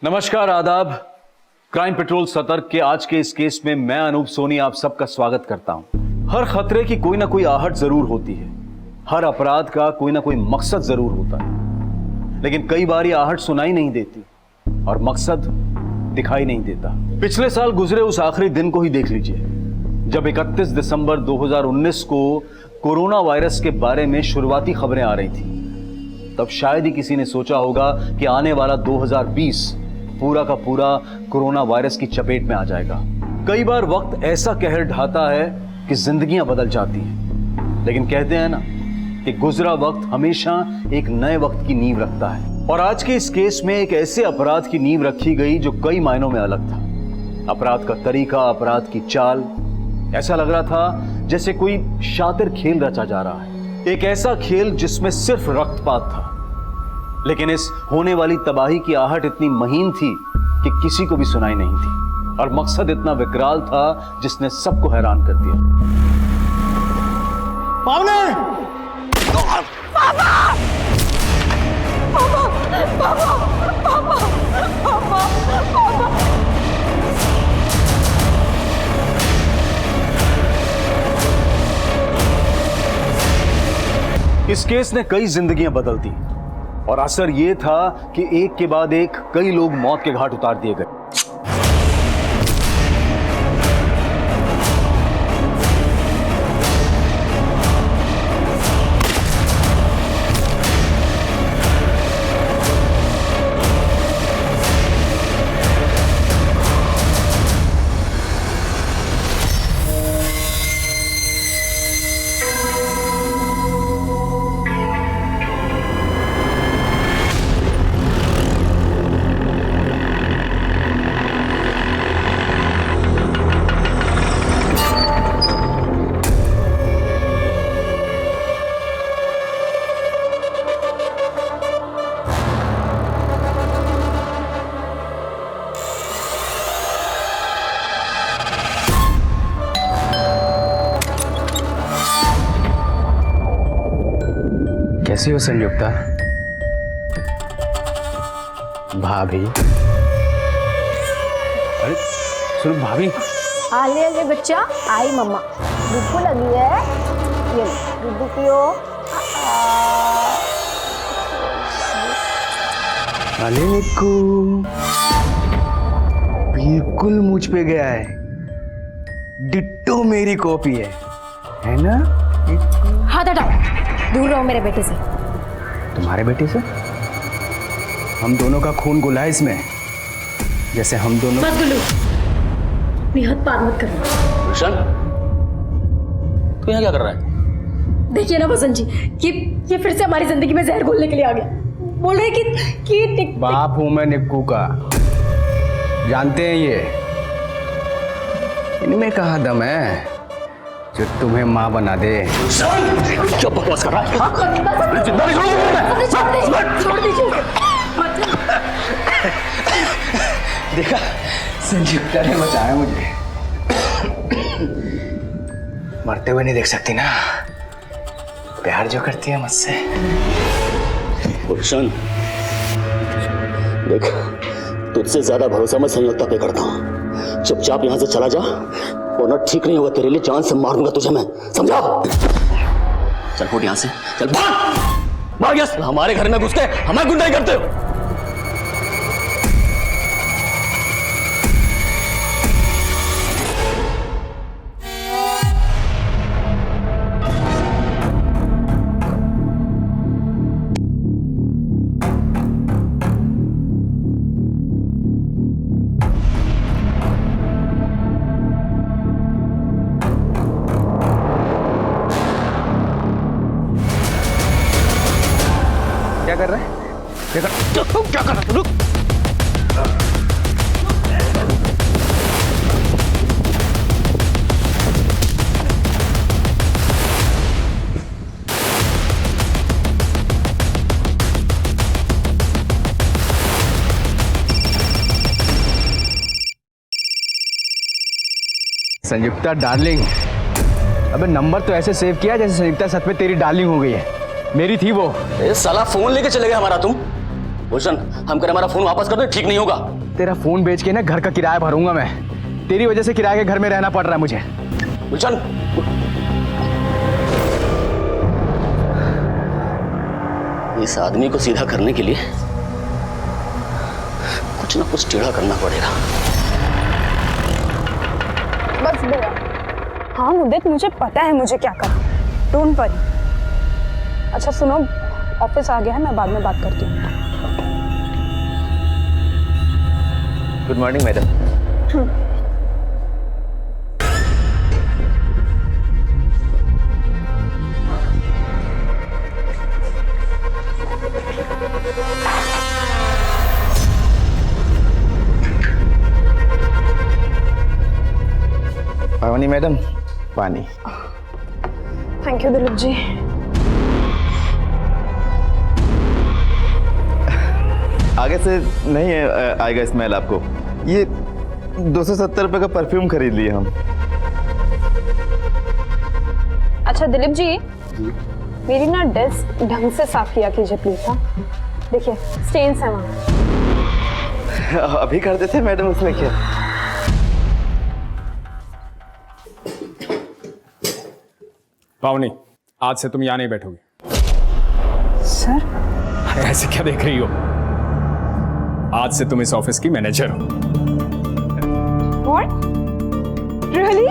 नमस्कार, आदाब। Crime petrol सतर्क के आज के इस केस में मैं अनूप सोनी आप सबका स्वागत करता हूं। हर खतरे की कोई ना कोई आहट जरूर होती है, हर अपराध का कोई ना कोई मकसद जरूर होता है, लेकिन कई बार ये आहट सुनाई नहीं देती और मकसद दिखाई नहीं देता। पिछले साल गुजरे उस आखिरी दिन को ही देख लीजिए जब 31 दिसंबर 2019 को कोरोना वायरस के बारे में शुरुआती खबरें आ रही थी। तब शायद ही किसी ने सोचा होगा कि आने वाला 2020 पूरा का पूरा कोरोना वायरस की चपेट में आ जाएगा। कई बार वक्त ऐसा कहर ढाता है कि जिंदगियां बदल जाती हैं, लेकिन कहते हैं ना कि गुजरा वक्त हमेशा एक नए वक्त की नींव रखता है। और आज के इस केस में एक ऐसे अपराध की नींव रखी गई जो कई मायनों में अलग था। अपराध का तरीका, अपराध की चाल, ऐसा लग रहा था जैसे कोई शातिर खेल रचा जा रहा है। एक ऐसा खेल जिसमें सिर्फ रक्तपात था, लेकिन इस होने वाली तबाही की आहट इतनी महीन थी कि किसी को भी सुनाई नहीं थी, और मकसद इतना विकराल था जिसने सबको हैरान कर दिया। पावने! पापा! पापा! पापा! पापा! पापा! पापा! इस केस ने कई जिंदगियां बदल दी और असर यह था कि एक के बाद एक कई लोग मौत के घाट उतार दिए गए। कैसी हो संयुक्ता? भाभी? अरे सुनो भाभी। आलिया के बच्चा आई मम्मा, भूख लगी है, ये दूध पियो। अरे निक्कू, बिल्कुल मुझ पे गया है, डिट्टो मेरी कॉपी है ना? हाथ हटाओ, दूर रहो मेरे बेटे से। तुम्हारे बेटे से? हम दोनों का खून घुला है इसमें, जैसे हम दोनों। मत गुल्लू, बेहद पार मत करना। रोशन, तू यहाँ क्या कर रहा है? देखिए ना बसंत जी, ये फिर से हमारी जिंदगी में जहर घोलने के लिए आ गया। बोल रहे कि बाप हूं मैं निक्कू का, जानते हैं ये। इनमें कहाँ दम है जो तुम्हें माँ बना दे। क्या बकवास कर रहा है? छोड़ दीजिए। देखा, संयुक्ता ने बचाया मुझे। मरते हुए नहीं देख सकती ना, प्यार जो करती है मुझसे। रोशन, देख, तुझसे ज्यादा भरोसा मैं संयुक्ता पे करता हूँ। चुपचाप यहाँ से चला जा, वरना ठीक नहीं होगा तेरे लिए। जान से मार दूंगा तुझे मैं, समझा? चल फुट यहाँ से, चल भाग भाग यहाँ से। हमारे घर में घुस के हमें गुंडाई करते हो। क्या कर रहा है? क्या कर रहा है? रुक। संयुक्ता डार्लिंग, अबे नंबर तो ऐसे सेव किया जैसे संयुक्ता सच में तेरी डार्लिंग हो गई है। मेरी थी वो। ए साला, फोन लेके चले गए हमारा तुम। भूषण, हम करें हमारा फोन वापस कर दे, ठीक नहीं होगा। तेरा फोन बेच के ना घर का किराया भरूंगा मैं। तेरी वजह से किराए के घर में रहना पड़ रहा है मुझे। भूषण, इस आदमी को सीधा करने के लिए कुछ ना कुछ टेढ़ा करना पड़ेगा। बस भैया। हाँ मुद्दत, मुझे पता है मुझे क्या करना। Don't worry. अच्छा सुनो, ऑफिस आ गया है, मैं बाद में बात करती हूँ। Good morning madam. पानी मैडम, पानी। Thank you Dilip ji. आगे से नहीं आएगा स्मेल आपको। ये 270 रुपए का परफ्यूम खरीद लिए हम। अच्छा दिलीप जी, मेरी ना डेस्क ढंग से साफ किया कीजिए प्लीज। हाँ देखिए स्टेन्स है वहाँ। अभी कर देते मैडम, उसमें क्या। पावनी, आज से तुम यहाँ नहीं बैठोगी। सर ऐसे क्या देख रही हो? आज से तुम इस ऑफिस की मैनेजर हो। What? Really?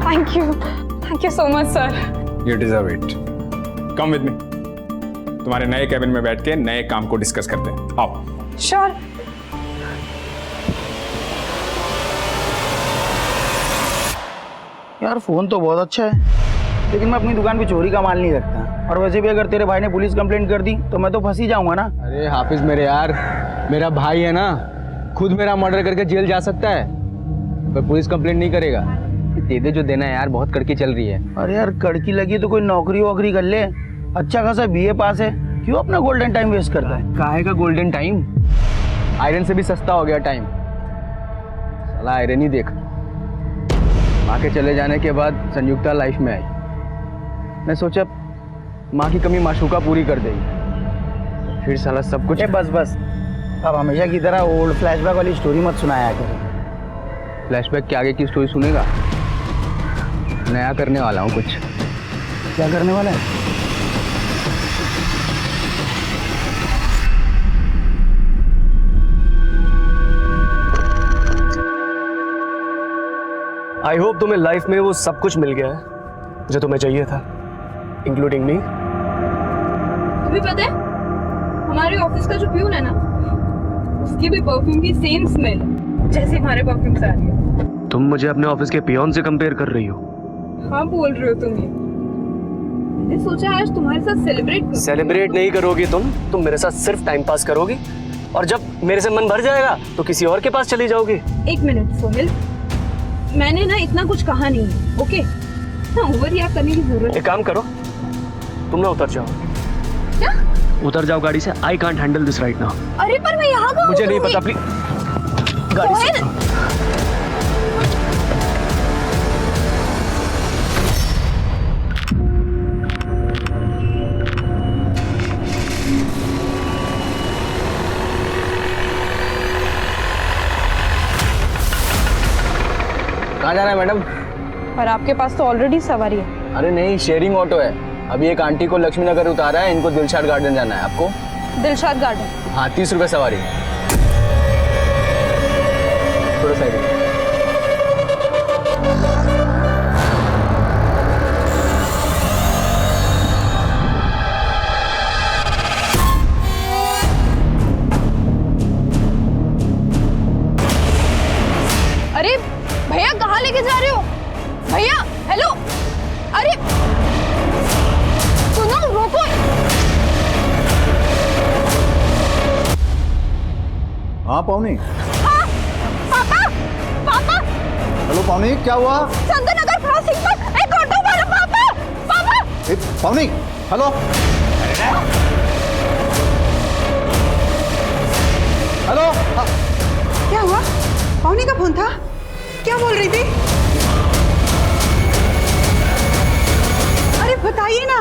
Thank you so much sir. You deserve it. Come with me. तुम्हारे नए कैबिन में बैठ के नए काम को डिस्कस करते हैं। आओ। श्योर। यार फोन तो बहुत अच्छा है, लेकिन मैं अपनी दुकान पे चोरी का माल नहीं रखता। और वैसे भी अगर तेरे भाई ने पुलिस कंप्लेंट कर दी तो मैं तो फंस ही जाऊंगा ना। अरे हाफिज मेरे यार, मेरा भाई है ना, खुद मेरा मर्डर करके जेल जा सकता है, पर पुलिस कंप्लेंट नहीं करेगा। दे दे जो देना है यार, बहुत कड़की चल रही है। अरे यार कड़की लगी तो कोई नौकरी वोकरी कर ले। अच्छा खासा बीए पास है, क्यों अपना गोल्डन टाइम वेस्ट करता है? काहे का गोल्डन टाइम? आयरन से भी सस्ता हो गया टाइम। साला आयरन ही देख। माँ के चले जाने के बाद संयुक्ता लाइफ में आई। मैं सोचा माँ की कमी माशूका पूरी कर देगी, फिर साला सब कुछ। बस अब हमेशा की तरह ओल्ड फ्लैशबैक वाली स्टोरी मत सुनाया कर। फ्लैशबैक के आगे की स्टोरी सुनेगा? नया करने वाला हूँ कुछ। क्या करने वाला है? आई होप तुम्हें लाइफ में वो सब कुछ मिल गया है जो तुम्हें चाहिए था, इंक्लूडिंग मी। तुम्हें पता है हमारे ऑफिस का जो प्यून है ना, उसकी भी परफ्यूम की सेम स्मेल जैसे हमारे परफ्यूम से आ रही है। तुम मुझे अपने ऑफिस के पियोन से कंपेयर कर रही हो? हाँ बोल रहे हो तुम ये। मैंने सोचा आज तुम्हारे साथ सेलिब्रेट नहीं करोगी तुम मेरे साथ सिर्फ टाइम पास करोगी, और जब मेरे से मन भर जाएगा तो किसी और के पास चली जाओगी। एक मिनट सोहेल, मैंने ना इतना कुछ कहा नहीं है, ओके? हाँ ओवर रिएक्ट करने की जरूरत। एक काम करो, तुम ना उतर जाओ। क्या? उतर जाओ गाड़ी से। I can't handle this right now. अरे पर मैं यहाँ मुझे नहीं पता, प्लीज गाड़ी से। कहाँ जाना है मैडम? पर आपके पास तो ऑलरेडी सवारी है। अरे नहीं, शेयरिंग ऑटो है। अभी एक आंटी को लक्ष्मी नगर उतारा है, इनको दिलशाद गार्डन जाना है। आपको? दिलशाद गार्डन? हाँ 30 रुपए सवारी। थोड़ा साइड में। अरे भैया कहाँ लेके जा रहे हो? भैया हेलो, अरे सुनो रोको। हाँ पावनी। हाँ, पापा हेलो पावनी, क्या हुआ? चंदननगर क्रॉसिंग पर एक ऑटो वाला। पापा पावनी हेलो। हेलो। क्या हुआ? पावनी का फोन था? क्या बोल रही थी? अरे बताइए ना।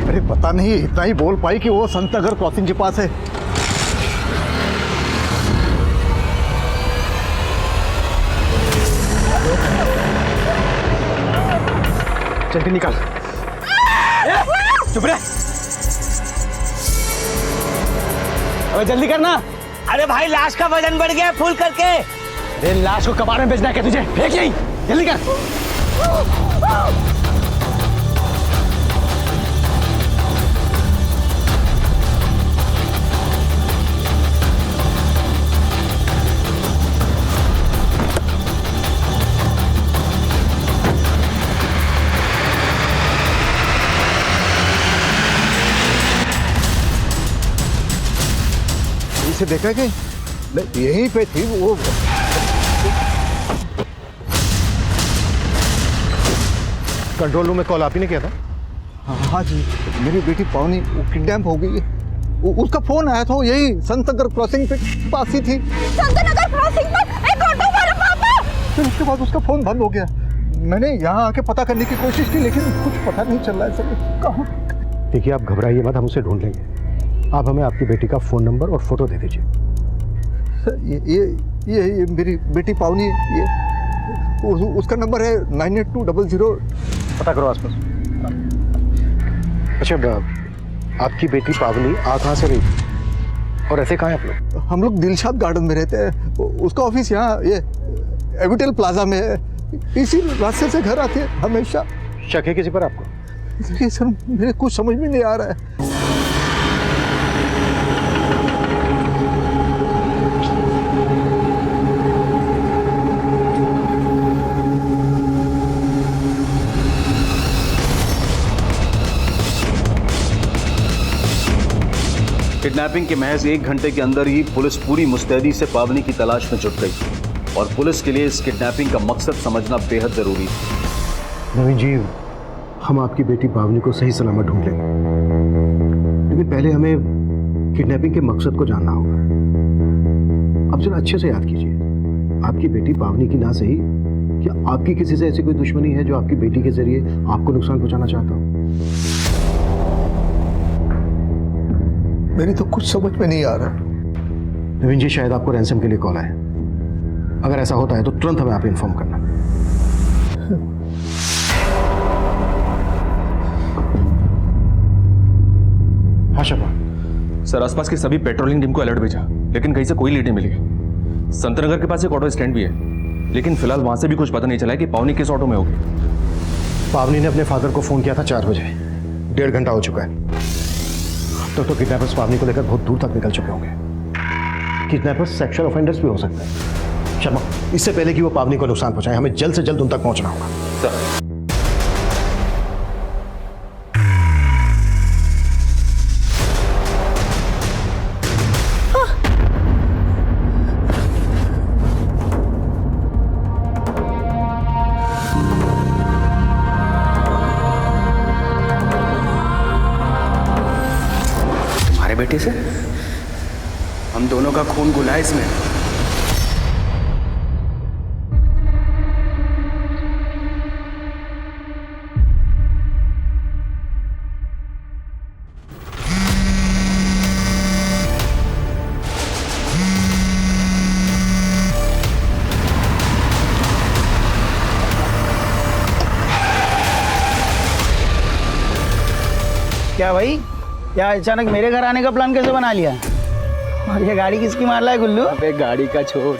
अरे पता नहीं इतना ही बोल पाई कि वो संत नगर क्रॉसिंग के पास है। चल के निकाल। चुप रहे। अबे जल्दी करना। अरे भाई लाश का वजन बढ़ गया फुल करके। अरे लाश को कबाड़ में बेचना है क्या तुझे? फेंक यहीं, जल्दी कर। इसे देखा कि नहीं, यहीं पे थी वो। कंट्रोल रूम में कॉल आप ही ने किया था? हाँ जी, मेरी बेटी पावनी वो किडनैप हो गई है। उसका फोन आया था, यही संत नगर क्रॉसिंग पे पास ही थी। संत नगर क्रॉसिंग पर एक ऑटो वाला पापा। फिर उसके बाद उसका फोन बंद हो गया। मैंने यहाँ आके पता करने की कोशिश की लेकिन कुछ पता नहीं चल रहा है सर। कहाँ? देखिए आप घबराइए मत, हम उसे ढूंढ लेंगे। आप हमें आपकी बेटी का फोन नंबर और फोटो दे दीजिए। सर ये मेरी बेटी पावनी है। ये उसका नंबर है 98200। पता करो आसपास। अच्छा आपकी बेटी पावनी आ कहाँ से रही और ऐसे कहाँ है आप लोग? हम लोग दिलशाद गार्डन में रहते हैं। उसका ऑफिस यहाँ ये एविटेल प्लाजा में है। इसी रास्ते से घर आते हैं हमेशा। शक है किसी पर आपको? देखिए सर, मेरे कुछ समझ में नहीं आ रहा है। किडनैपिंग के महज 1 घंटे के अंदर ही पुलिस पूरी मुस्तैदी से पावनी की तलाश में जुट गई और पुलिस के लिए इस किडनैपिंग का मकसद समझना बेहद जरूरी है। नवीन जी, हम आपकी बेटी पावनी को सही सलामत ढूंढ लेंगे, लेकिन पहले हमें किडनैपिंग के मकसद को जानना होगा। अब जरा अच्छे से याद कीजिए, आपकी बेटी पावनी की ना सही, क्या आपकी किसी से ऐसी कोई दुश्मनी है जो आपकी बेटी के जरिए आपको नुकसान पहुंचाना चाहता हो? मेरी तो कुछ समझ में नहीं आ रहा। नवीन जी, शायद आपको रैंसम के लिए कॉल आया। अगर ऐसा होता है तो तुरंत हमें आप इन्फॉर्म करना। हाँ शबा। सर आसपास के सभी पेट्रोलिंग टीम को अलर्ट भेजा, लेकिन कहीं से कोई लीड नहीं मिली। संतनगर के पास एक ऑटो स्टैंड भी है, लेकिन फिलहाल वहां से भी कुछ पता नहीं चला है कि पावनी किस ऑटो में होगी। पावनी ने अपने फादर को फोन किया था 4 बजे। 1.5 घंटा हो चुका है। तो किडनैपर्स पावनी को लेकर बहुत दूर तक निकल चुके होंगे। किडनैपर्स सेक्सुअल ऑफेंडर्स भी हो सकते हैं। शर्मा, इससे पहले कि वो पावनी को नुकसान पहुंचाए, हमें जल्द से जल्द उन तक पहुंचना होगा। सर बेटे से हम दोनों का खून घुला है इसमें। क्या भाई, क्या अचानक मेरे घर आने का प्लान कैसे बना लिया? और ये गाड़ी किसकी मार रहा है गुल्लू? अबे गाड़ी का छोड़,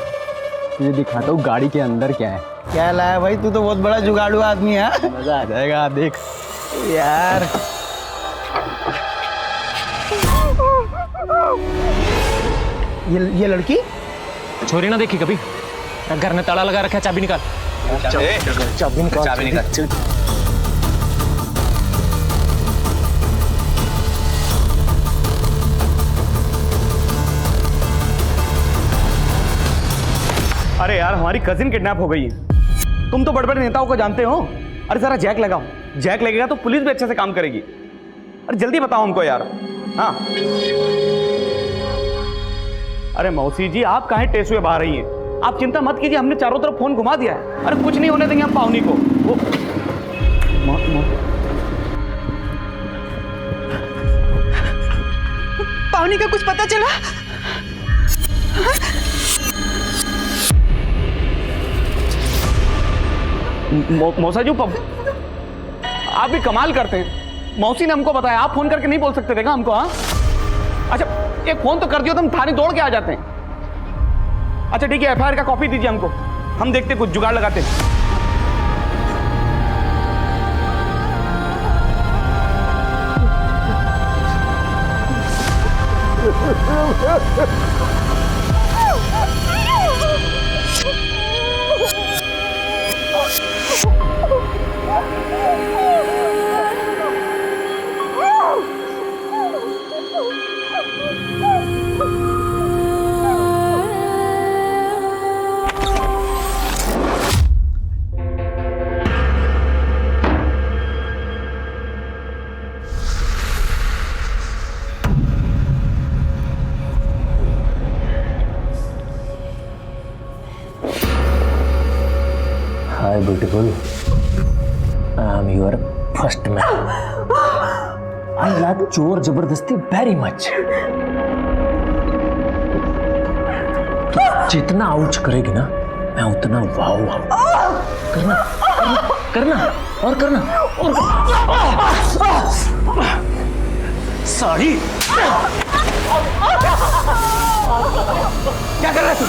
तुझे दिखाता हूँ गाड़ी के अंदर क्या है। क्या लाया भाई, तू तो बहुत बड़ा जुगाड़ू आदमी है। मजा आ जाएगा, देख यार। ये लड़की छोरी ना देखी कभी? घर में ताला लगा रखा है, चाबी निकाल। चाबी निकाल। अरे यार, हमारी कजिन किडनैप हो गई है। तुम तो बड़े बड़े नेताओं को जानते हो। अरे जरा जैक लगाओ, जैक लगेगा तो पुलिस भी अच्छे से काम करेगी। अरे जल्दी बताओ हमको यार। हाँ, अरे मौसी जी, आप काहे टेसुए बहा रही हैं? आप चिंता मत कीजिए, हमने चारों तरफ फोन घुमा दिया है। अरे कुछ नहीं होने देंगे हम पावनी को। वो पावनी का कुछ पता चला? मौसा जी आप भी कमाल करते हैं। मौसी ने हमको बताया, आप फोन करके नहीं बोल सकते थे क्या हमको? हाँ अच्छा, एक फोन तो कर दियो, तुम थाने दौड़ के आ जाते हैं। अच्छा ठीक है, एफआईआर का कॉपी दीजिए हमको, हम देखते कुछ जुगाड़ लगाते हैं। Hi, beautiful. I'm your first man. I like चोर जबरदस्ती very much. तू जितना आउच करेगी ना, मैं उतना वाव वाव करना करना और करना और साड़ी। क्या कर रहा है तू?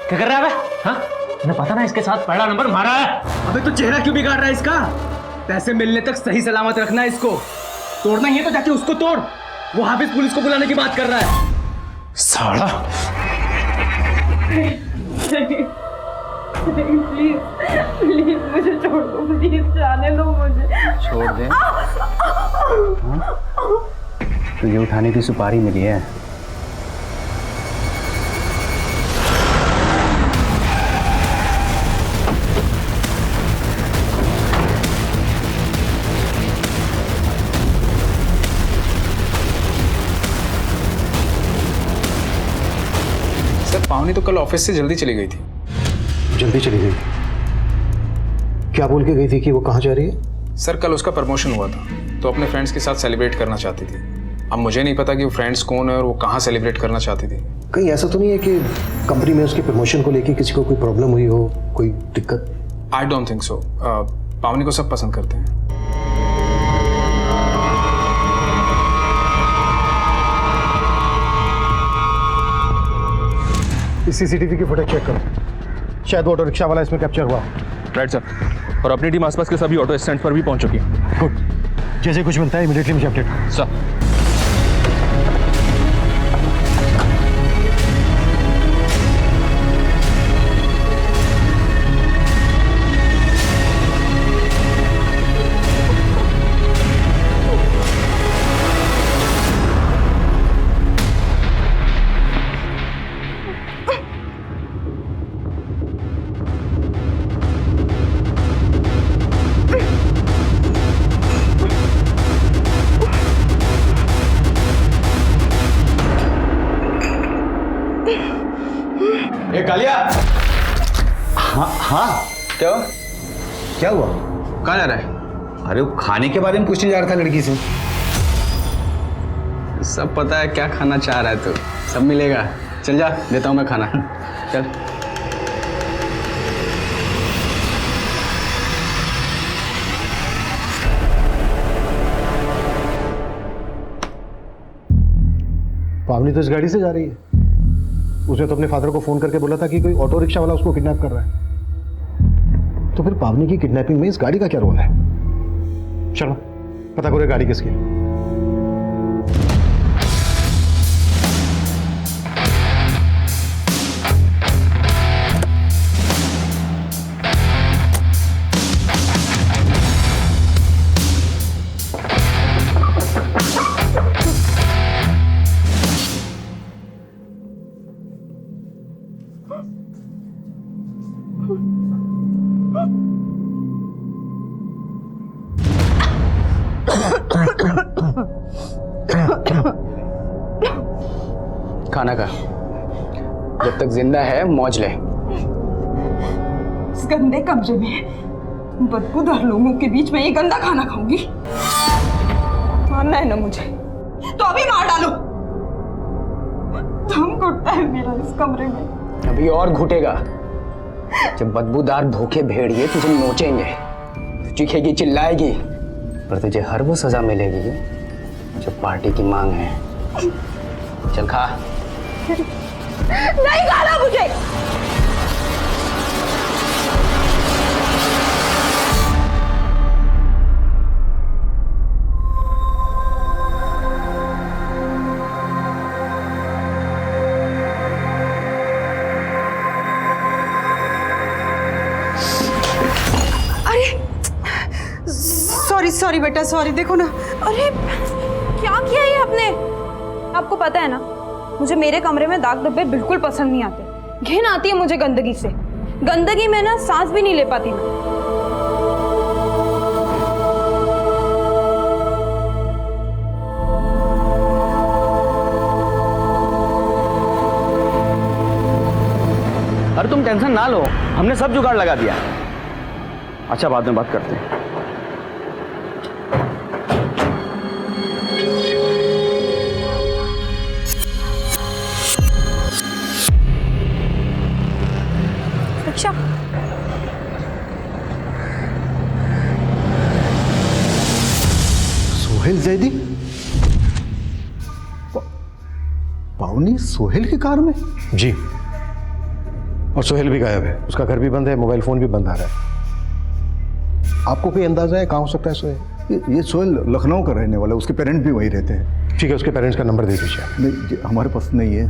क्या कर रहा है? हाँ, तुम्हें पता ना इसके साथ पहला नंबर मारा है। अबे तू चेहरा क्यों बिगाड़ रहा है इसका? पैसे मिलने तक सही सलामत रखना है इसको। तोड़ना ही है तो जाके उसको तोड़। वो हाफिज पुलिस को बुलाने की बात कर रहा है। साला। प्लीज प्लीज मुझे छोड़ दो, प्लीज जाने दो मुझे। छोड़ दे? तुझे उठाने की सुपारी मिली है। पावनी तो कल ऑफिस से जल्दी चली गई थी। जल्दी चली गई? क्या बोल के गई थी कि वो कहाँ जा रही है? सर कल उसका प्रमोशन हुआ था तो अपने फ्रेंड्स के साथ सेलिब्रेट करना चाहती थी। अब मुझे नहीं पता कि वो फ्रेंड्स कौन है और वो कहाँ सेलिब्रेट करना चाहती थी। कहीं ऐसा तो नहीं है कि कंपनी में उसके प्रमोशन को लेके किसी को कोई प्रॉब्लम हुई हो, कोई दिक्कत? I don't think so. पावनी को सब पसंद करते हैं। इस सीसीटीवी की फुटेज चेक करो, शायद ऑटो रिक्शा वाला इसमें कैप्चर हुआ। राइट सर, और अपनी टीम आसपास के सभी ऑटो स्टैंड पर भी पहुंच चुकी है। गुड, जैसे कुछ मिलता है इमीडिएटली मुझे अपडेट करो। सर। कालिया। हाँ हाँ, क्या क्या हुआ? कहाँ जा रहा है? अरे वो खाने के बारे में पूछने जा रहा था लड़की से। सब पता है क्या खाना चाह रहा है तू, सब मिलेगा। चल जा, देता हूँ मैं खाना। चल। पावनी तो इस गाड़ी से जा रही है। उसने तो अपने फादर को फोन करके बोला था कि कोई ऑटो रिक्शा वाला उसको किडनैप कर रहा है। तो फिर पावनी की किडनैपिंग में इस गाड़ी का क्या रोल है? चलो पता करो गाड़ी किसकी है। खाना खा, जब तक जिंदा है मौज ले। इस गंदे कमरे में बदबूदार लोगों के बीच में ये गंदा खाना खाऊंगी? मारना है ना मुझे तो अभी मार डालो। दम घुटता है मेरा इस कमरे में। अभी और घुटेगा जब बदबूदार भूखे भेड़िए तुझे नोचेंगे, चीखेगी चिल्लाएगी, पर तुझे हर वो सजा मिलेगी जो पार्टी की मांग है। चल खा। नहीं खाना मुझे। सॉरी बेटा, सॉरी। देखो ना, अरे क्या किया ये आपने? आपको पता है ना, मुझे मेरे कमरे में दाग धब्बे बिल्कुल पसंद नहीं आते। घिन आती है मुझे गंदगी से। गंदगी में ना सांस भी नहीं ले पाती मैं। अरे तुम टेंशन ना लो, हमने सब जुगाड़ लगा दिया। अच्छा, बाद में बात करते हैं। अच्छा, सोहेल जैदी? पावनी सोहेल की कार में? जी, और सोहेल भी गायब है। उसका घर भी बंद है, मोबाइल फोन भी बंद आ रहा है। आपको कोई अंदाजा है कहाँ हो सकता है सोहेल? ये सोहेल लखनऊ का रहने वाला है, उसके पेरेंट भी वहीं रहते हैं। ठीक है, उसके पेरेंट्स का नंबर दे दीजिए। नहीं, हमारे पास नहीं है,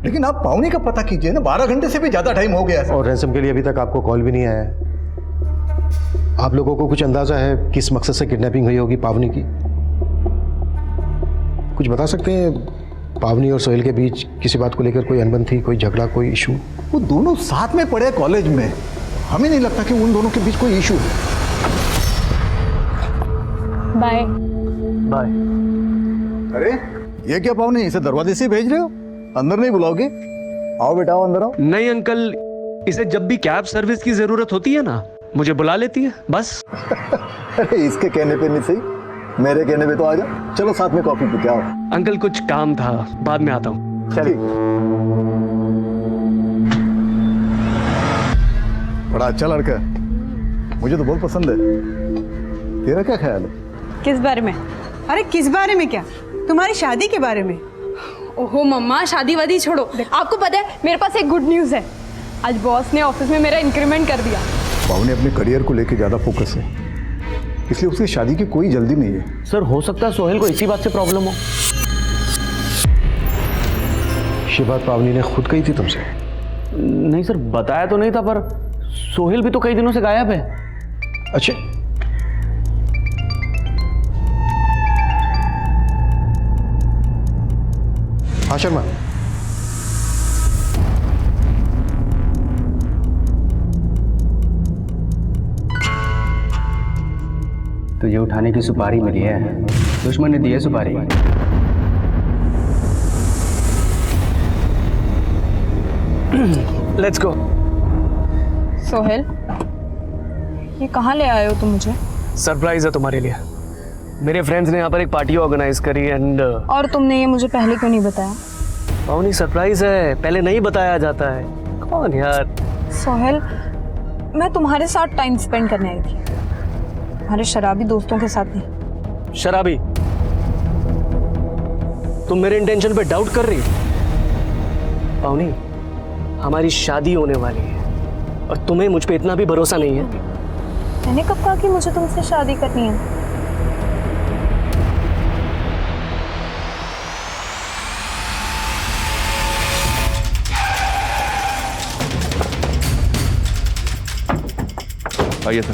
लेकिन आप पावनी का पता कीजिए ना। 12 घंटे से भी ज्यादा टाइम हो गया है। और रैंसम के लिए अभी तक आपको कॉल भी नहीं आया है। आप लोगों को कुछ अंदाजा है किस मकसद से किडनैपिंग हुई होगी पावनी की? कुछ बता सकते हैं? पावनी और सोहेल के बीच किसी बात को लेकर कोई अनबन थी, कोई झगड़ा, कोई इशू? वो दोनों साथ में पढ़े कॉलेज में, हमें नहीं लगता कि उन दोनों के बीच कोई इशू है। Bye bye. अरे ये क्या पावनी, इसे दरवाजे से भेज रहे हो? अंदर नहीं बुलाओगे? आओ बेटा, आओ अंदर आओ। नहीं अंकल, इसे जब भी कैब सर्विस की जरूरत होती है ना, मुझे बुला लेती है बस। अरे इसके कहने पे नहीं सही, मेरे कहने पे तो आ जा। चलो साथ में कॉफी पीते आओ। अंकल कुछ काम था, बाद में आता हूँ। चलिए। बड़ा अच्छा लड़का है, मुझे तो बहुत पसंद है। तेरा क्या ख्याल है? किस बारे में? अरे किस बारे में क्या? तुम्हारी शादी के बारे में। ओहो मम्मा, शादी वादी छोड़ो। आपको पता है मेरे पास एक गुड न्यूज़ है। आज बॉस ने ऑफिस में मेरा इंक्रीमेंट कर दिया। पावनी अपने करियर को लेकर ज्यादा फोकस है, इसलिए उसकी शादी की कोई जल्दी नहीं है। सर, हो सकता है सोहेल को इसी बात से प्रॉब्लम हो। ये बात पावनी ने खुद कही थी तुमसे? नहीं सर, बताया तो नहीं था, पर सोहेल भी तो कई दिनों से गायब है। अच्छा, हाँ शर्मा, तुझे उठाने की सुपारी मिली है, दुश्मन ने दी है सुपारी। Let's go. सोहेल, ये कहाँ ले आए हो तुम मुझे? सरप्राइज है तुम्हारे लिए। मेरे फ्रेंड्स ने यहाँ पर एक पार्टी ऑर्गेनाइज करी एंड और तुमने ये मुझे पहले क्यों नहीं बताया? पावनी, सरप्राइज है, पहले नहीं बताया जाता है। कौन यार? सोहेल, मैं तुम्हारे साथ टाइम स्पेंड करने आई थी, तुम्हारे शराबी दोस्तों के साथ नहीं। शराबी? तुम मेरे इंटेंशन पे डाउट कर रही हो? पावनी, हमारी शादी होने वाली है और तुम्हें मुझ पे इतना भी भरोसा नहीं है? मैंने कब कहा कि मुझे तुमसे शादी करनी है? आइए सर।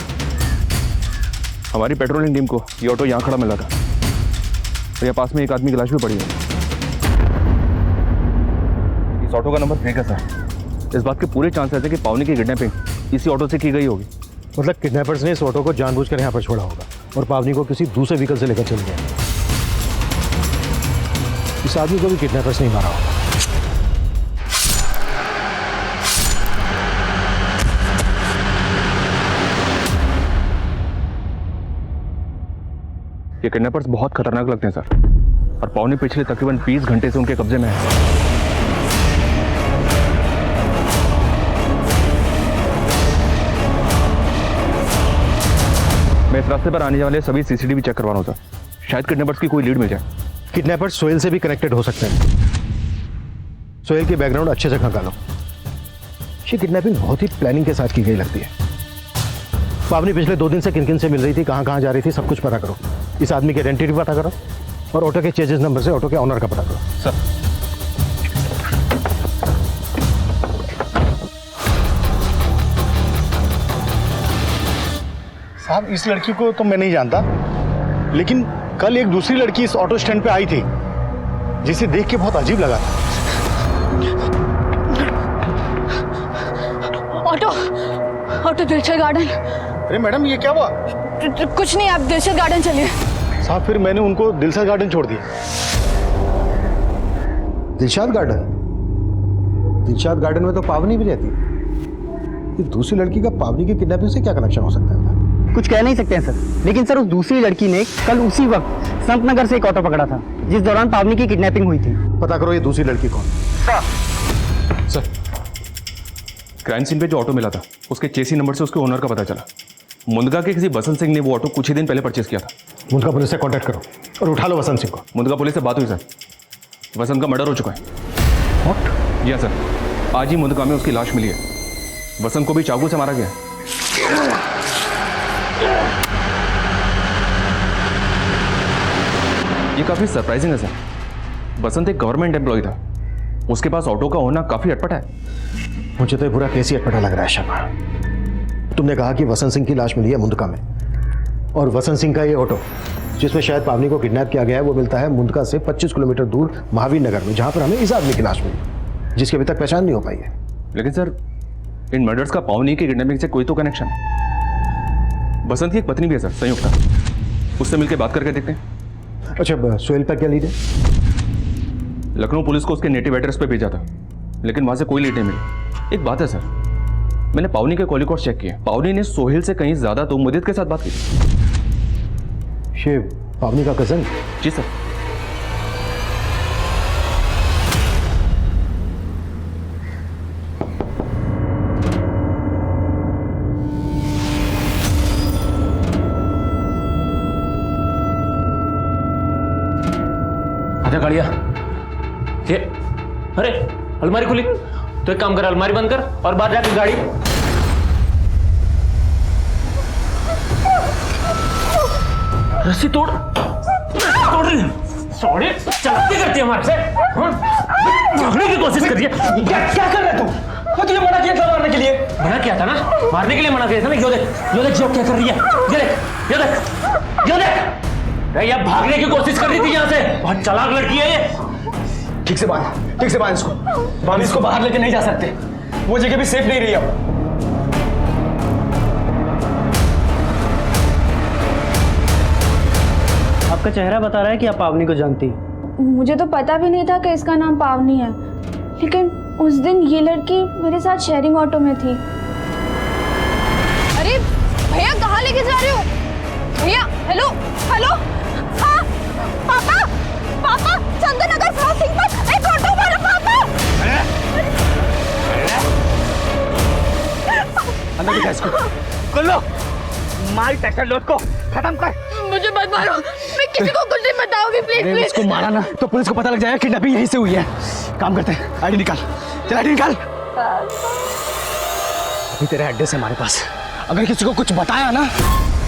हमारी पेट्रोलिंग टीम को ये ऑटो यहाँ खड़ा मिला था और यहाँ पास में एक आदमी की लाश भी पड़ी है। इस ऑटो का नंबर फेक है सर। इस बात के पूरे चांसेस है कि पावनी की किडनैपिंग इसी ऑटो से की गई होगी। मतलब किडनैपर्स ने इस ऑटो को जानबूझकर यहाँ पर छोड़ा होगा और पावनी को किसी दूसरे व्हीकल से लेकर चल गया। इस आदमी को भी किडनैपर्स नहीं मारा होगा। ये किडनैपर्स बहुत खतरनाक लगते हैं सर, और पौनी पिछले तकरीबन 20 घंटे से उनके कब्जे में है। मैं इस रास्ते पर आने वाले सभी सीसीटीवी चेक करवा रहा हूं सर, शायद किडनैपर्स की कोई लीड मिल जाए। किडनैपर्स सोहेल से भी कनेक्टेड हो सकते हैं। सोहेल की बैकग्राउंड अच्छे से खंगालो। ये किडनैपिंग बहुत ही प्लानिंग के साथ की गई लगती है। पावनी पिछले 2 दिन से किन किन से मिल रही थी, कहाँ कहाँ जा रही थी, सब कुछ पता करो। इस आदमी के आइडेंटिटी पता करो और ऑटो के चेजेस नंबर से ऑटो के ऑनर का पता करो। सर साहब, इस लड़की को तो मैं नहीं जानता, लेकिन कल एक दूसरी लड़की इस ऑटो स्टैंड पे आई थी जिसे देख के बहुत अजीब लगा। Auto auto Dilshad Garden. अरे मैडम, ये क्या हुआ? कुछ नहीं, आप दिलशद गार्डन चलिए। साहब, फिर मैंने उनको दिलशद गार्डन छोड़ दिया। दिलशाद गार्डन? दिलशाद गार्डन में तो पावनी भी रहती है। ये दूसरी लड़की का पावनी की किडनैपिंग से क्या कनेक्शन हो सकता है? कुछ कह नहीं सकते हैं सर, लेकिन सर उस दूसरी लड़की ने कल उसी वक्त संत नगर से एक ऑटो पकड़ा था जिस दौरान पावनी की किडनैपिंग हुई थी। पता करो ये दूसरी लड़की कौन। सर, क्राइम सीन पे जो ऑटो मिला था उसके चेसी नंबर से उसके ओनर का पता चला। मुंदगा के किसी बसंत सिंह ने वो ऑटो कुछ ही दिन पहले परचेस किया था। मुंदगा पुलिस से कांटेक्ट करो और उठा लो वसंत सिंह को। मुंदगा पुलिस से बात हुई सर, वसंत का मर्डर हो चुका है। व्हाट? यस सर, आज ही मुंदगा में उसकी लाश मिली है। वसंत को भी चाकू से मारा गया है। ये काफी सरप्राइजिंग है सर। वसंत एक गवर्नमेंट एम्प्लॉय था, उसके पास ऑटो का होना काफी अटपटा है। मुझे तो ये पूरा केस ही अटपटा लग रहा है शर्मा। तुमने कहा कि वसंत सिंह की लाश मिली है मुंदका में, और वसंत सिंह का ये ऑटो जिसमें शायद पावनी को किडनैप किया गया है वो मिलता है मुंदका से 25 किलोमीटर दूर महावीर नगर में, जहां पर हमें इस आदमी की लाश मिली जिसकी अभी तक पहचान नहीं हो पाई है। लेकिन सर, इन मर्डर्स का पावनी की किडनैपिंग से कोई तो कनेक्शन है। वसंत की एक पत्नी भी है सर, संयुक्ता, उससे मिलकर बात करके देखते हैं। अच्छा, सोहेल पर क्या लीड है? लखनऊ पुलिस को उसके नेटिव एड्रेस पे भेजा था, लेकिन वहां से कोई लीड नहीं मिली। एक बात है सर, मैंने पावनी के कॉल रिकॉर्ड चेक किए, पावनी ने सोहेल से कहीं ज्यादा तो मुदित के साथ बात की। ये पावनी का कजन? जी सर। आजा गाड़िया। ये अरे अलमारी खुली, तो एक काम कर, अलमारी बंद कर और बाहर जाकर गाड़ी। रस्सी तोड़ रही है। सॉरी, चलाती करती है हमारे से, भागने की कोशिश कर रही है। क्या कर रहे तुम? वो तुझे मना किया था मारने के लिए। मना किया था ना, मारने के लिए मना किया था ना। यो देख जो क्या कर रही है। ये देख ये भागने की कोशिश कर रही थी यहाँ से। बहुत चालाक लड़की है ये। ठीक से बांध इसको। हम इसको बाहर लेके नहीं जा सकते, वो जगह भी सेफ नहीं रही अब। आपका चेहरा बता रहा है कि आप पावनी को जानती हैं। मुझे तो पता भी नहीं था कि इसका नाम पावनी है, लेकिन उस दिन ये लड़की मेरे साथ शेयरिंग ऑटो में थी। अरे भैया, कहाँ लेके जा रहे हो भैया? हेलो हेलो, हाँ पापा, पापा चंदन नगर क्रॉसिंग पर एक ऑटो वाला। पापा अंदर दिखा इसको, खोल लो, मार ट्रैक्टर लोड को खत्म कर। मुझे मत मारो, मैं किसी को कुछ नहीं बताऊंगी, प्लीज प्लीज। इसको मारा ना तो पुलिस को पता लग जाएगा किडनैपिंग यहीं से हुई है। काम करते हैं, आईडी निकाल, चल आईडी निकाल। अभी तेरा एड्रेस है हमारे पास, अगर किसी को कुछ बताया ना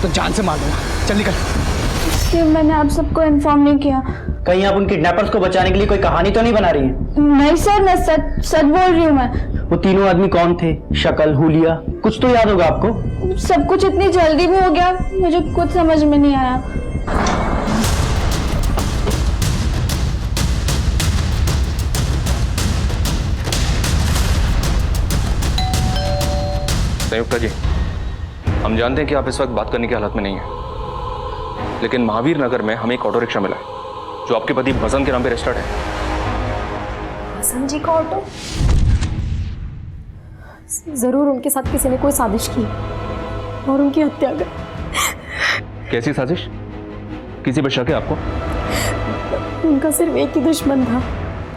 तो जान से मार दूंगा। चल निकल। इसलिए मैंने आप सबको इन्फॉर्म नहीं किया। कहीं आप उन किडनैपर्स को बचाने के लिए कोई कहानी तो नहीं बना रही है? नहीं सर, मैं सच बोल रही हूँ। मैं वो तीनों आदमी कौन थे? शक्ल, हुलिया, कुछ तो याद होगा आपको? सब कुछ इतनी जल्दी भी हो गया, मुझे कुछ समझ में नहीं आया। संयुक्ता जी, हम जानते हैं कि आप इस वक्त बात करने की हालत में नहीं है, लेकिन महावीर नगर में हमें एक ऑटो रिक्शा मिला है जो आपके पति वसंत के नाम पे रजिस्टर्ड है। वसंत जी का ऑटो? जरूर उनके साथ किसी ने कोई साजिश की और उनकी हत्या कर। कैसी साजिश? किसी पर शक है आपको? उनका सिर्फ एक ही दुश्मन था,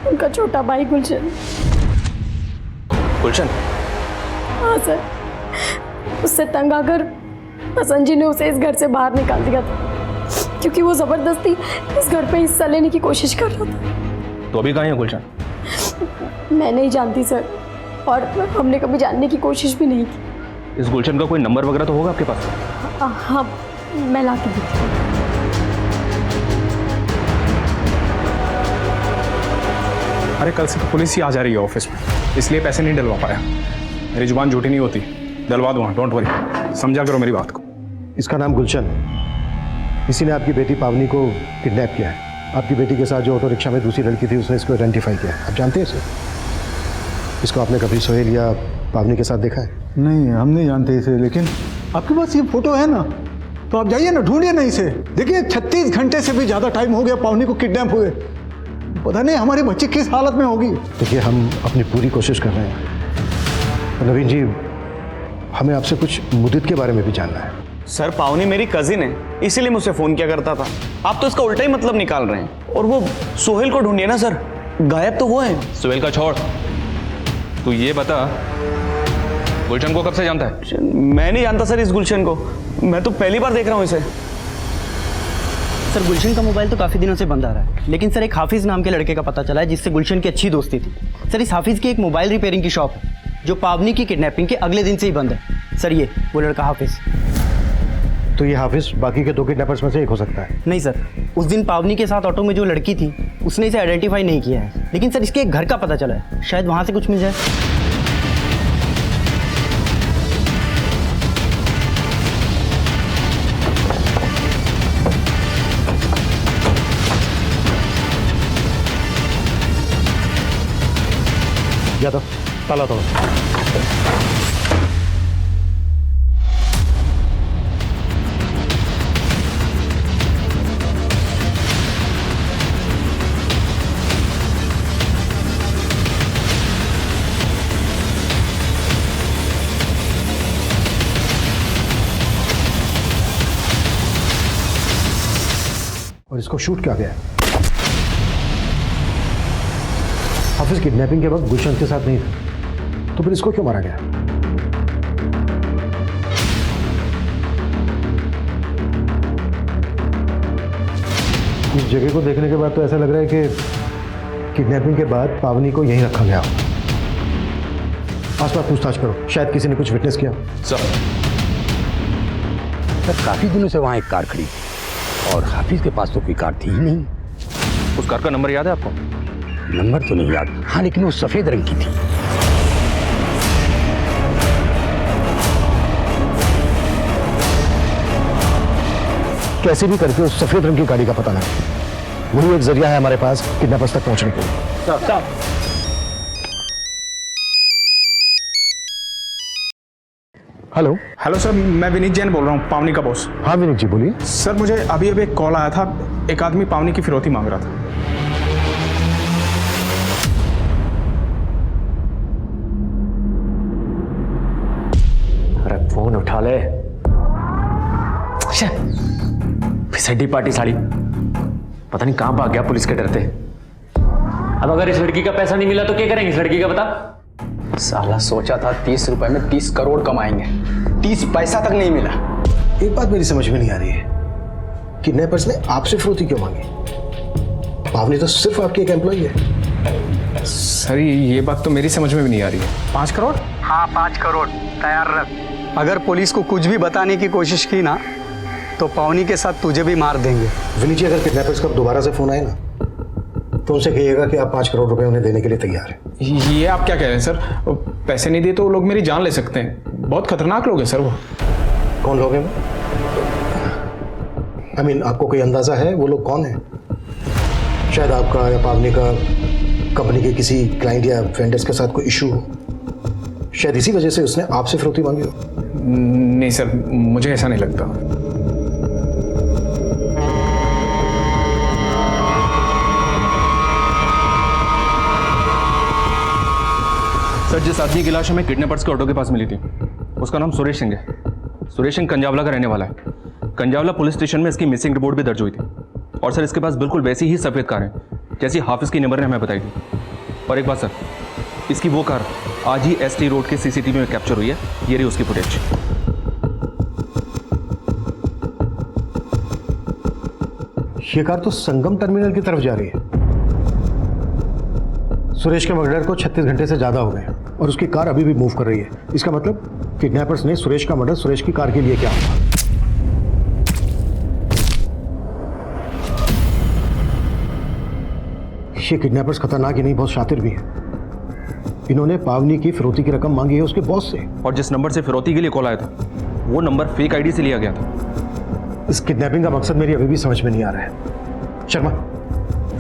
उनका छोटा भाई गुलशन। गुलशन? हाँ सर, उससे तंग आकर हसन जी ने उसे इस घर से बाहर निकाल दिया था, क्योंकि वो जबरदस्ती इस घर पे हिस्सा लेने की कोशिश कर रहा था। तो अभी कहाँ है गुलशन? मैं नहीं जानती सर, और हमने कभी जानने की कोशिश भी नहीं की। इस गुलशन का कोई नंबर वगैरह तो होगा आपके पास? हाँ, मैं ला के देती हूँ। अरे कल से तो पुलिस ही आ जा रही है ऑफिस में, इसलिए पैसे नहीं डलवा पाया। मेरी जुबान झूठी नहीं होती, डलवा दूंगा, डोंट वरी, समझा करो मेरी बात को। इसका नाम गुलशन, इसी ने आपकी बेटी पावनी को किडनैप किया है। आपकी बेटी के साथ जो ऑटो रिक्शा में दूसरी लड़की थी, उसने इसको आइडेंटिफाई किया। आप जानते हैं इसे? इसको आपने कभी सोहेल या पावनी के साथ देखा है? नहीं, हम नहीं जानते इसे, लेकिन आपके पास ये फोटो है ना, तो आप जाइए ना, ढूंढिए ना इसे। देखिए 36 घंटे से भी ज़्यादा टाइम हो गया पावनी को किडनैप हुए। पता नहीं हमारी बच्ची किस हालत में होगी। देखिए, हम अपनी पूरी कोशिश कर रहे हैं। नवीन जी, हमें आपसे कुछ मुद्दत के बारे में भी जानना है। सर, पावनी मेरी कजिन है, इसीलिए मुझसे फ़ोन किया करता था। आप तो इसका उल्टा ही मतलब निकाल रहे हैं। और वो सोहेल को ढूंढिए ना सर, गायब तो वो है। सोहेल का छोड़, तू ये बता गुलशन को कब से जानता है? मैं नहीं जानता सर इस गुलशन को, मैं तो पहली बार देख रहा हूँ इसे। सर, गुलशन का मोबाइल तो काफ़ी दिनों से बंद आ रहा है, लेकिन सर एक हाफिज़ नाम के लड़के का पता चला है जिससे गुलशन की अच्छी दोस्ती थी। सर, इस हाफिज़ की एक मोबाइल रिपेयरिंग की शॉप है जो पावनी की किडनैपिंग के अगले दिन से ही बंद है। सर, ये वो लड़का हाफिज़। तो ये हाफिज़ बाकी के 2 किडनैपर्स में से एक हो सकता है? नहीं सर, उस दिन पावनी के साथ ऑटो में जो लड़की थी उसने इसे आइडेंटिफाई नहीं किया है, लेकिन सर इसके एक घर का पता चला है, शायद वहाँ से कुछ मिल जाए। यादव, ताला तोड़ो। और इसको शूट किया गया है। हाफिज किडनैपिंग के वक्त गुलशन के साथ नहीं था, तो फिर इसको क्यों मारा गया? इस जगह को देखने के बाद तो ऐसा लग रहा है कि किडनैपिंग के बाद पावनी को यहीं रखा गया। आसपास पूछताछ करो, शायद किसी ने कुछ विटनेस किया। सर, काफी दिनों से वहां एक कार खड़ी थी और हाफिज के पास तो कोई कार थी ही नहीं। उस कार का नंबर याद है आपको? नंबर तो नहीं याद, हाँ, लेकिन वो सफेद रंग की थी। कैसे भी करके उस सफेद रंग की गाड़ी का पता लगे, वही एक जरिया है हमारे पास किडनैपर्स तक पहुंचने के लिए। हेलो। हेलो सर, मैं विनीत जैन बोल रहा हूँ, पावनी का बॉस। हाँ विनीत जी, बोलिए। सर, मुझे अभी एक कॉल आया था, एक आदमी पावनी की फिरौती मांग रहा था। अरे फोन उठा ले। फिसड्डी पार्टी साड़ी, पता नहीं कहां भाग गया पुलिस के डरते। अब अगर इस लड़की का पैसा नहीं मिला तो क्या करेंगे इस लड़की का, बता। साला सोचा था 30 रुपए में 30 करोड़ कमाएंगे, 30 पैसा तक नहीं मिला। एक बात मेरी समझ में नहीं आ रही है, किडनैपर्स ने आपसे फिरौती क्यों मांगी? पावनी तो सिर्फ आपकी एक एम्प्लॉई है। सर, ये बात तो मेरी समझ में भी नहीं आ रही है। 5 करोड़? हाँ, 5 करोड़ तैयार रख। अगर पुलिस को कुछ भी बताने की कोशिश की ना तो पावनी के साथ तुझे भी मार देंगे। विनीत जी, अगर किडनैपर्स का दोबारा से फोन आए ना तो उनसे कहिएगा कि आप 5 करोड़ रुपए उन्हें देने के लिए तैयार हैं। ये आप क्या कह रहे हैं सर? पैसे नहीं दिए तो वो लोग मेरी जान ले सकते हैं, बहुत खतरनाक लोग हैं सर वो। कौन लोग हैं वो? I mean, आपको कोई अंदाजा है वो लोग कौन है? शायद आपका या पावनी का कंपनी के किसी क्लाइंट या वेंडर्स के साथ कोई इशू हो, शायद इसी वजह से उसने आपसे फिरौती मांगी हो। नहीं सर, मुझे ऐसा नहीं लगता। सर, जिस आदमी की लाश हमें किडनैपर्स के ऑटो के पास मिली थी उसका नाम सुरेश सिंह है। सुरेश सिंह कंजावला का रहने वाला है। कंजावला पुलिस स्टेशन में इसकी मिसिंग रिपोर्ट भी दर्ज हुई थी। और सर इसके पास बिल्कुल वैसी ही सफ़ेद कार है जैसी हाफिज़ की नंबर ने हमें बताई थी। और एक बात सर, इसकी वो कार आज ही ST रोड के CCTV में कैप्चर हुई है। ये रही उसकी फुटेज। ये कार तो संगम टर्मिनल की तरफ जा रही है। सुरेश के मर्डर को 36 घंटे से ज्यादा हो गए और उसकी कार अभी भी मूव कर रही है। इसका मतलब किडनैपर्स ने सुरेश का मर्डर सुरेश की कार के लिए किया होगा। ये किडनैपर्स खतरनाक ही नहीं, बहुत शातिर भी हैं। इन्होंने पावनी की फिरौती की रकम मांगी है उसके बॉस से। और जिस नंबर से फिरौती के लिए कॉल आया था वो नंबर फेक ID से लिया गया था। इस किडनैपिंग का मकसद मेरी अभी भी समझ में नहीं आ रहा है। शर्मा,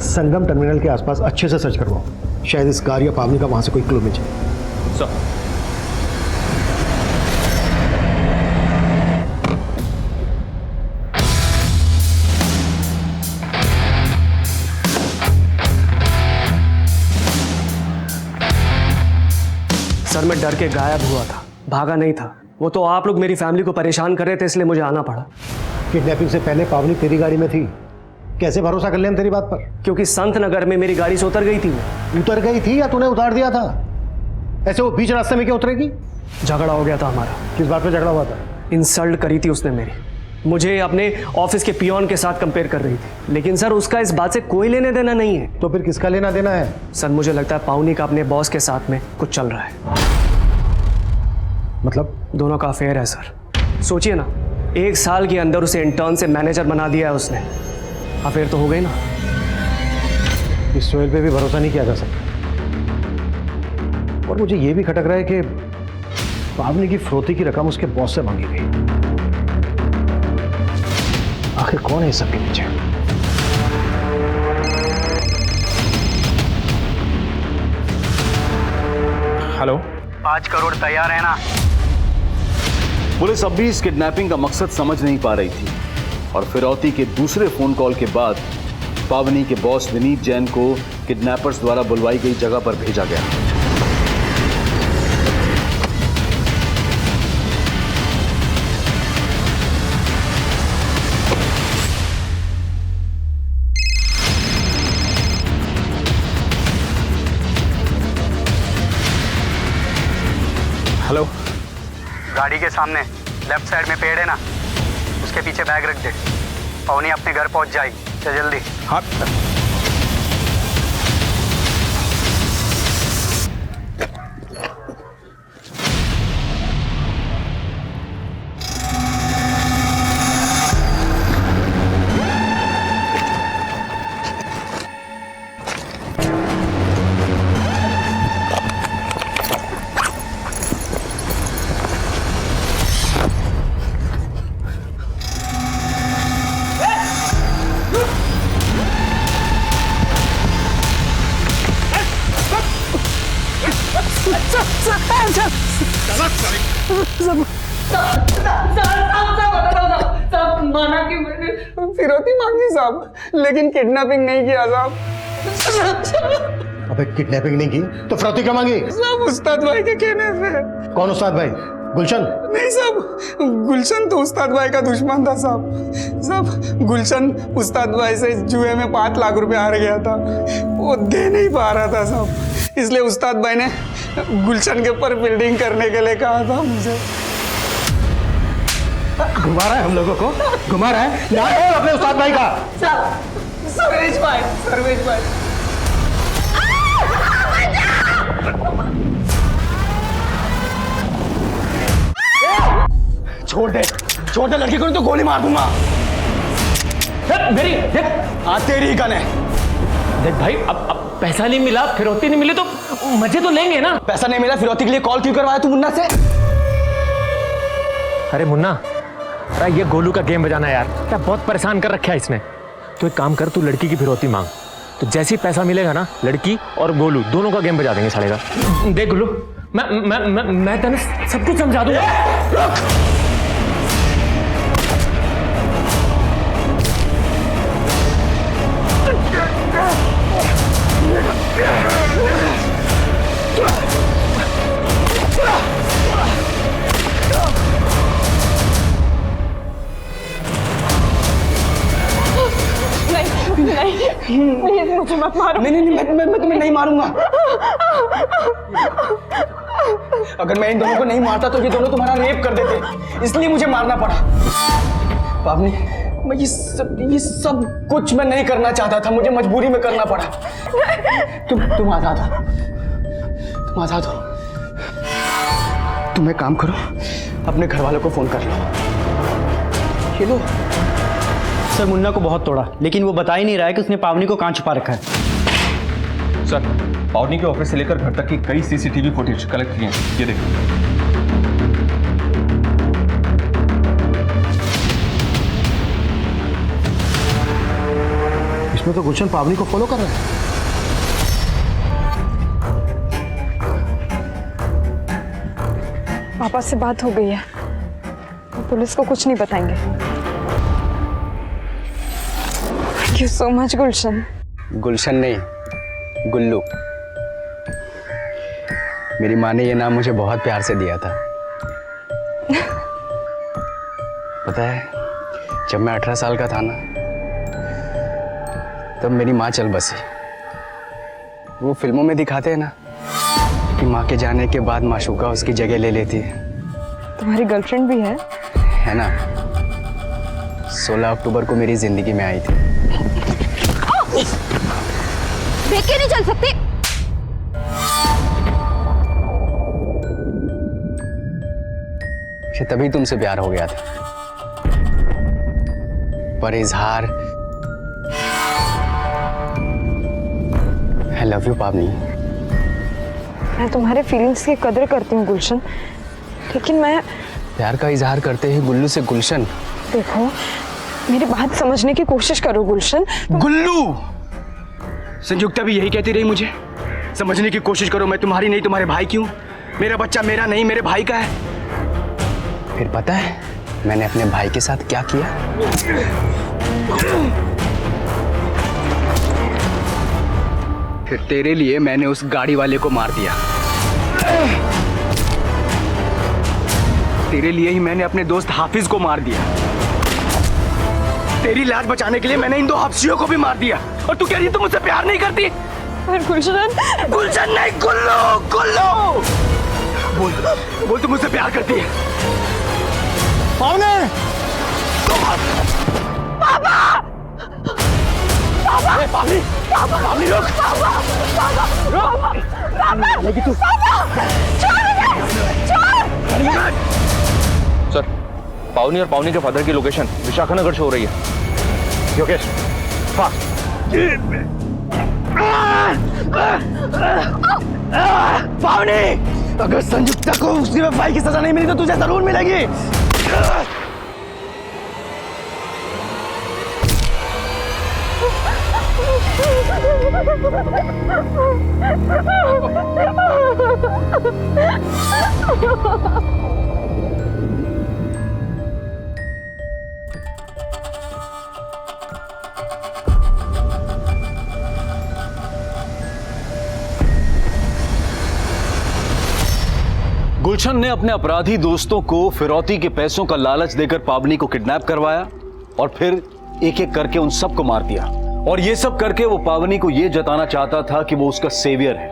संगम टर्मिनल के आसपास अच्छे से सर्च करवाओ, शायद इस कार या पावनी का वहां से कोई क्लू मिल जाए। सर सर मैं डर के गायब हुआ था, भागा नहीं था। वो तो आप लोग मेरी फैमिली को परेशान कर रहे थे, इसलिए मुझे आना पड़ा। किडनैपिंग से पहले पावनी तेरी गाड़ी में थी, कैसे भरोसा कर ले हम तेरी बात पर? क्योंकि संत नगर में मेरी गाड़ी से उतर गई थी। वो उतर गई थी या तूने उतार दिया था? ऐसे वो बीच रास्ते में क्यों उतरेगी? झगड़ा हो गया था हमारा। किस बात पे झगड़ा हुआ था? इंसल्ट करी थी उसने मेरी, मुझे अपने ऑफिस के पियोन के साथ कंपेयर कर रही थी। लेकिन सर उसका इस बात से कोई लेने देना नहीं है। तो फिर किसका लेना देना है? सर मुझे लगता है पावनी का अपने बॉस के साथ में कुछ चल रहा है। मतलब? दोनों का अफेयर है सर। सोचिए ना, 1 साल के अंदर उसे इंटर्न से मैनेजर बना दिया है उसने। अफेयर तो हो गई ना। इस सोहेल पे भी भरोसा नहीं किया जा सकता। और मुझे ये भी खटक रहा है कि पावनी की फिरौती की रकम उसके बॉस से मांगी गई। आखिर कौन है इस सब के पीछे? हेलो, 5 करोड़ तैयार है ना? पुलिस अब भी इस किडनैपिंग का मकसद समझ नहीं पा रही थी और फिरौती के दूसरे फोन कॉल के बाद पावनी के बॉस विनीत जैन को किडनैपर्स द्वारा बुलवाई गई जगह पर भेजा गया। हेलो, गाड़ी के सामने लेफ्ट साइड में पेड़ है ना, उसके पीछे बैग रख दे। पवनी अपने घर पहुंच जाएगी, चल जल्दी। हाँ। माना कि मैंने फिरौती मांगी साहब, लेकिन किडनैपिंग नहीं किया साहब। अबे किडनैपिंग नहीं की तो फिरौती क्यों मांगी? साहब उस्ताद भाई के कहने से। कौन उस्ताद भाई? गुलशन? नहीं साहब, गुलशन तो उस्ताद भाई का दुश्मन था साहब। साहब गुलशन उस्ताद भाई से जुए में 5 लाख रुपए हार गया था, वो दे नहीं पा रहा था साहब, इसलिए उस्ताद भाई ने गुलशन के ऊपर बिल्डिंग करने के लिए कहा था मुझे। घुमा रहा है हम लोगों को, घुमा रहा है। ना है अपने उस्ताद भाई का। सर्वेश भाई, सर्वेश भाई। छोड़ दे लड़की को, नहीं तो गोली मार दूंगा। मेरी देख, तेरी ही गन है। देख भाई, अब पैसा नहीं मिला, फिरौती नहीं मिली तो मजे तो लेंगे ना। पैसा नहीं मिला, फिरौती के लिए कॉल क्यों करवाया तू मुन्ना से? अरे मुन्ना, अरे ये गोलू का गेम बजाना यार, क्या बहुत परेशान कर रखा है इसने। तो एक काम कर, तू लड़की की फिरौती मांग, तो जैसे ही पैसा मिलेगा ना, लड़की और गोलू दोनों का गेम बजा देंगे साले का। देख गोलू, मैं तेने सब कुछ समझा दूंगा। नहीं प्लीज मुझे मत मारो। नहीं नहीं नहीं, मैं तुम्हें नहीं मारूंगा। अगर मैं इन दोनों को नहीं मारता तो ये दोनों तुम्हारा रेप कर देते, इसलिए मुझे मारना पड़ा। पावनी, मैं ये सब कुछ मैं नहीं करना चाहता था, मुझे मजबूरी में करना पड़ा। तुम आजाद हो, तुम आजाद हो। तुम एक काम करो, अपने घर वालों को फोन कर लो। ये लो। सर मुन्ना को बहुत तोड़ा, लेकिन वो बता ही नहीं रहा है कि उसने पावनी को कहाँ छुपा रखा है। सर, पावनी के ऑफिस से लेकर घर तक की कई सीसीटीवी फुटेज कलेक्ट किए हैं, ये देखो। इसमें तो गुलशन पावनी को फॉलो कर रहा है। पापा से बात हो गई है, पुलिस को कुछ नहीं बताएंगे। थैंक यू सो मच गुलशन। गुलशन नहीं, गुल्लू। मेरी माँ ने ये नाम मुझे बहुत प्यार से दिया था। पता है, जब मैं 18 साल का था ना, तब मेरी माँ चल बसी। वो फिल्मों में दिखाते हैं ना कि माँ के जाने के बाद माशूका उसकी जगह ले लेती है। तुम्हारी गर्लफ्रेंड भी है ना? 16 अक्टूबर को मेरी जिंदगी में आई थी। देख के नहीं चल सकती। तभी तुमसे प्यार हो गया था, पर इजहार आई लव यू पावनी। मैं तुम्हारे फीलिंग्स की कदर करती हूँ गुलशन, लेकिन मैं प्यार का इजहार करते ही गुल्लू से गुलशन। देखो, मेरी बात समझने की कोशिश करो गुलशन। गुल्लू, संयुक्ता भी यही कहती रही मुझे, समझने की कोशिश करो, मैं तुम्हारी नहीं तुम्हारे भाई की हूं। मेरा बच्चा मेरा नहीं, मेरे भाई का है। फिर पता है मैंने अपने भाई के साथ क्या किया? फिर तेरे लिए मैंने उस गाड़ी वाले को मार दिया। तेरे लिए ही मैंने अपने दोस्त हाफिज को मार दिया। तेरी लाज बचाने के लिए मैंने इन दो हफ्सियों को भी मार दिया। और तू कह रही है तुम मुझसे प्यार नहीं करती? गुलशन, गुलशन नहीं, गुल्लू, गुल्लू। बोल तुम मुझसे प्यार करती है? पावने! पापा! पापा! पावनी! पावनी रुक! लेकिन तू सर, पावनी और पावनी के फादर की लोकेशन विशाखानगर शो हो रही है। योगेश, फास्ट। पावनी, अगर संयुक्ता को उसकी वफाई की सजा नहीं मिली तो तुझे जरूर मिलेगी। गुलशन ने अपने अपराधी दोस्तों को फिरौती के पैसों का लालच देकर पावनी को किडनैप करवाया और फिर एक एक करके उन सबको मार दिया। और ये सब करके वो पावनी को ये जताना चाहता था कि वो उसका सेवियर है।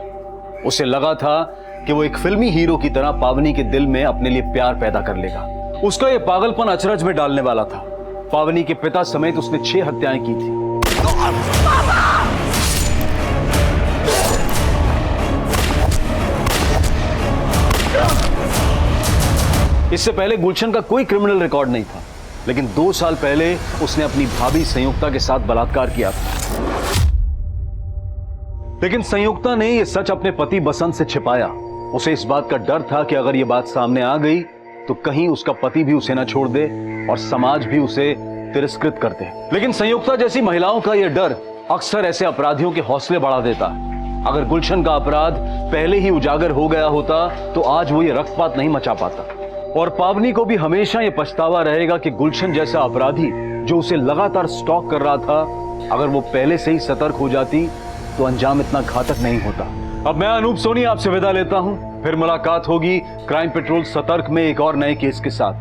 उसे लगा था कि वो एक फिल्मी हीरो की तरह पावनी के दिल में अपने लिए प्यार पैदा कर लेगा। उसका ये पागलपन अचरज में डालने वाला था। पावनी के पिता समेत उसने 6 हत्याएं की थी। इससे पहले गुलशन का कोई क्रिमिनल रिकॉर्ड नहीं था, लेकिन 2 साल पहले उसने अपनी भाभी संयुक्ता के साथ बलात्कार किया था। लेकिन संयुक्ता ने यह सच अपने पति बसंत से छिपाया। उसे इस बात का डर था कि अगर यह बात सामने आ गई तो कहीं उसका पति भी उसे न छोड़ दे और समाज भी उसे तिरस्कृत कर दे। लेकिन संयुक्ता जैसी महिलाओं का यह डर अक्सर ऐसे अपराधियों के हौसले बढ़ा देता है। अगर गुलशन का अपराध पहले ही उजागर हो गया होता तो आज वो ये रक्तपात नहीं मचा पाता। और पावनी को भी हमेशा ये पछतावा रहेगा कि गुलशन जैसा अपराधी जो उसे लगातार स्टॉक कर रहा था, अगर वो पहले से ही सतर्क हो जाती तो अंजाम इतना घातक नहीं होता। अब मैं अनूप सोनी आपसे विदा लेता हूं, फिर मुलाकात होगी क्राइम पेट्रोल सतर्क में एक और नए केस के साथ।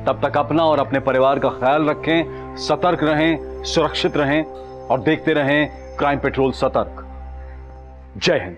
तब तक अपना और अपने परिवार का ख्याल रखें, सतर्क रहें, सुरक्षित रहें। और देखते रहें क्राइम पेट्रोल सतर्क। जय हिंद।